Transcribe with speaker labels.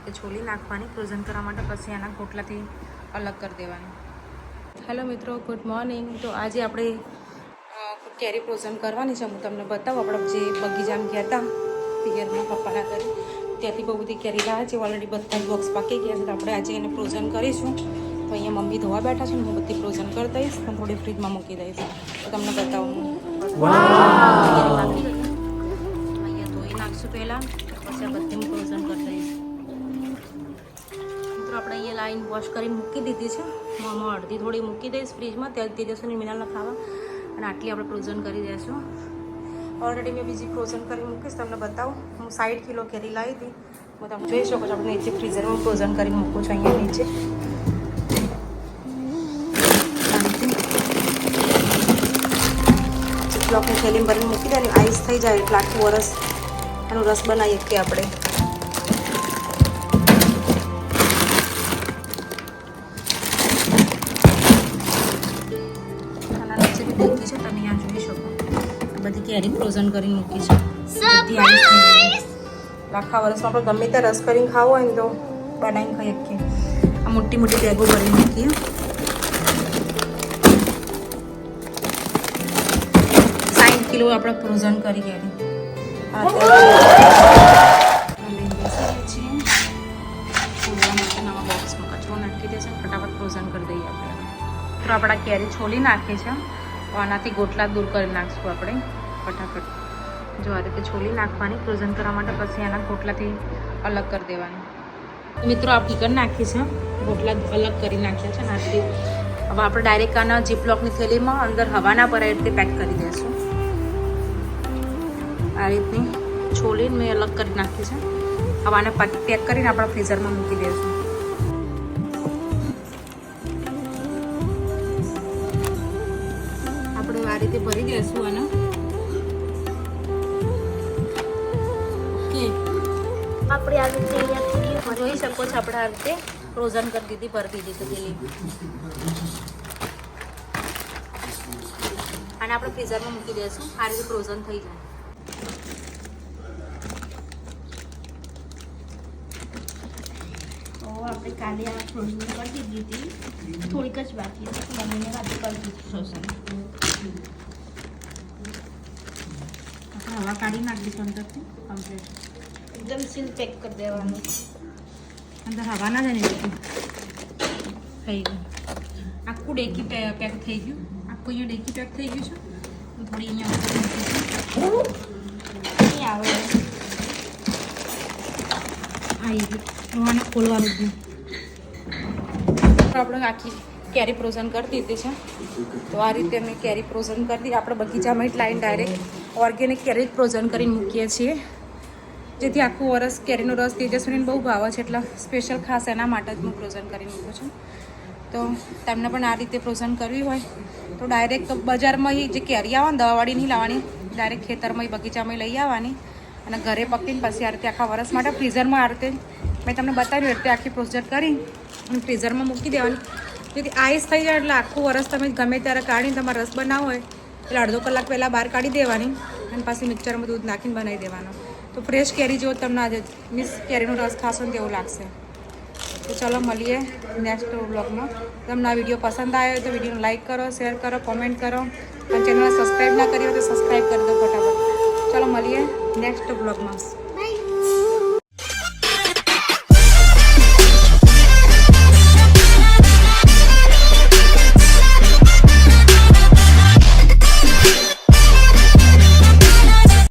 Speaker 1: રીતે છોલી નાખવાની ફ્રોઝન કરવા માટે, પછી એના ગોટલાથી અલગ કરી દેવાની. હેલો મિત્રો, ગુડ મોર્નિંગ. તો આજે આપણે કેરી ફ્રોઝન કરવાની છે. હું તમને બતાવું. આપણે જે બગીચામાં ગયા હતા પિયરમાં પપ્પાના ઘરે, ત્યાંથી બહુ બધી કેરી લાવ્યા છે. ઓલરેડી બધા બોક્સ પાકી ગયા છે. તો આપણે આજે એને ફ્રોઝન કરીશું. તો અહીંયા મમ્મી ધોવા બેઠા છે ને હું બધી ફ્રોઝન કરી દઈશ અને થોડી ફ્રીજમાં મૂકી દઈશ. તો તમને બતાવું. અહીંયા ધોઈ નાખશું પહેલાં, પછી આ બધી ફ્રોઝન કરી દઈશ. મિત્રો આપણે અહીંયા લાઈન વોશ કરીને મૂકી દીધી છે. હું અડધી થોડી મૂકી દઈશ ફ્રીજમાં, ત્યાં તેજસ્વીની મિનાલના ખાવા, અને આટલી આપણે ફ્રોઝન કરી દઈશું. ઓલરેડી મેં બીજી ફ્રોઝન કરી મૂકીશ, તમને બતાવું. હું 60 કિલો કેરી લાવી હતી. હું તમે જોઈ શકો છો. આપણે નીચે ફ્રીઝરમાં ફ્રોઝન કરીને મૂકું છું અહીંયા નીચે. બ્લોકની થેલીમાં ભરીને મૂકી દે, આઈસ થઈ જાય એટલે આખું વરસ એનો રસ બનાવીએ કે આપણે. આના નીચે બી ડેકી છે, તમે અહીંયા જોઈ શકો. બધી કેરી ફ્રોઝન કરીને મૂકી છે. આખા વર્ષમાં આપણે ગમે ત્યાં રસ કરીને ખાવો હોય ને તો બનાવીને ખાઈ શકીએ. આ મોટી મોટી બેગો ભરીને મૂકીએ. 60 કિલો આપણે ફ્રોઝન કરી કેરી. બોક્સમાં કચરો નાખી દેશે, ફટાફટ ફ્રોઝન કરી દઈએ આપણે. તો આપણા કેરી છોલી નાખી છે, તો આનાથી ગોટલા દૂર કરી નાખશું આપણે ફટાફટ. જો આ રીતે છોલી નાખવાની ફ્રોઝન કરવા માટે, પછી એના ગોટલાથી અલગ કરી દેવાની. મિત્રો આ કરી નાખી છે, ગોટલા અલગ કરી નાખ્યા છે નાથી. હવે આપણે ડાયરેક્ટ આના જીપલોકની થેલીમાં અંદર હવા ના ભરાય રીતે પેક કરી દઈશું. આ રીતની છોલીને મેં અલગ કરી નાખી છે. હવે આને પેક કરીને આપણા ફ્રીઝરમાં મૂકી દઈશું. આપણે આ રીતે ભરી દઈશું આને. ઓકે, આપણે આ રીતે જોઈ શકો છો. આપણે આ રીતે ફ્રોઝન કરી દીધી, ભરી દીધી છે થેલી. અને આપણે ફ્રીઝરમાં મૂકી દઈશું. આ રીતે ફ્રોઝન થઈ જાય.
Speaker 2: આપણે કાલે આ ફ્રોઝન કરી દીધી હતી, થોડીક જ બાકી હતી. મમ્મીને રાતે કરી દીધું ફ્રોઝન.
Speaker 1: આપણે હવા કાઢી નાખીશું અંદરથી કમ્પ્લીટ.
Speaker 2: એકદમ સીલ પેક કરી દેવાનું.
Speaker 1: અંદર હવા ના જાય ને થઈ ગયું. આખું ડેકી પેક થઈ ગયું. આખું અહીંયા ડેકી પેક થઈ ગયું છે. થોડી અહીંયા
Speaker 2: નહીં આવે
Speaker 1: આવી ગયું. આને ખોલવાનું જ નહીં. આપણે આખી કેરી ફ્રોઝન કરી દીધી છે. તો આ રીતે અમે કેરી ફ્રોઝન કરી દીધી. આપણે બગીચામાં જ લાવીને ડાયરેક્ટ ઓર્ગેનિક કેરી ફ્રોઝન કરીને મૂકીએ છીએ, જેથી આખું વરસ કેરીનો રસ તેજસ્વીને બહુ ભાવે છે, એટલે સ્પેશિયલ ખાસ એના માટે જ હું ફ્રોઝન કરીને મૂકું છું. તો તમને પણ આ રીતે ફ્રોઝન કરવી હોય તો ડાયરેક્ટ બજારમાં જે કેરી આવે ને દવાવાળી નહીં લાવવાની, ડાયરેક્ટ ખેતરમાં બગીચામાં લઈ આવવાની અને ઘરે પકડીને પછી આ રીતે આખા વરસ માટે ફ્રીઝરમાં આ રીતે મેં તમને બતાવ્યું રીતે આખી પ્રોસેસ કરી અને ફ્રીઝરમાં મૂકી દેવાની, જેથી આઈસ થઈ જાય એટલે આખું વરસ તમે ગમે ત્યારે કાઢીને તમારે રસ બનાવો હોય એટલે અડધો કલાક પહેલાં બહાર કાઢી દેવાની અને પાછી મિક્સરમાં દૂધ નાખીને બનાવી દેવાનો. તો ફ્રેશ કેરી જેવો તમને આજે કેરીનો રસ ખાશો ને તેવું લાગશે. તો ચલો મળીએ નેક્સ્ટ વ્લોગમાં. તમને આ વિડીયો પસંદ આવ્યો તો વિડીયોને લાઇક કરો, શેર કરો, કોમેન્ટ કરો અને ચેનલને સબસ્ક્રાઈબ ના કરી હોય તો સબસ્ક્રાઈબ કરી દો ફટાફટ. ચલો મળીએ નેક્સ્ટ વ્લોગમાં.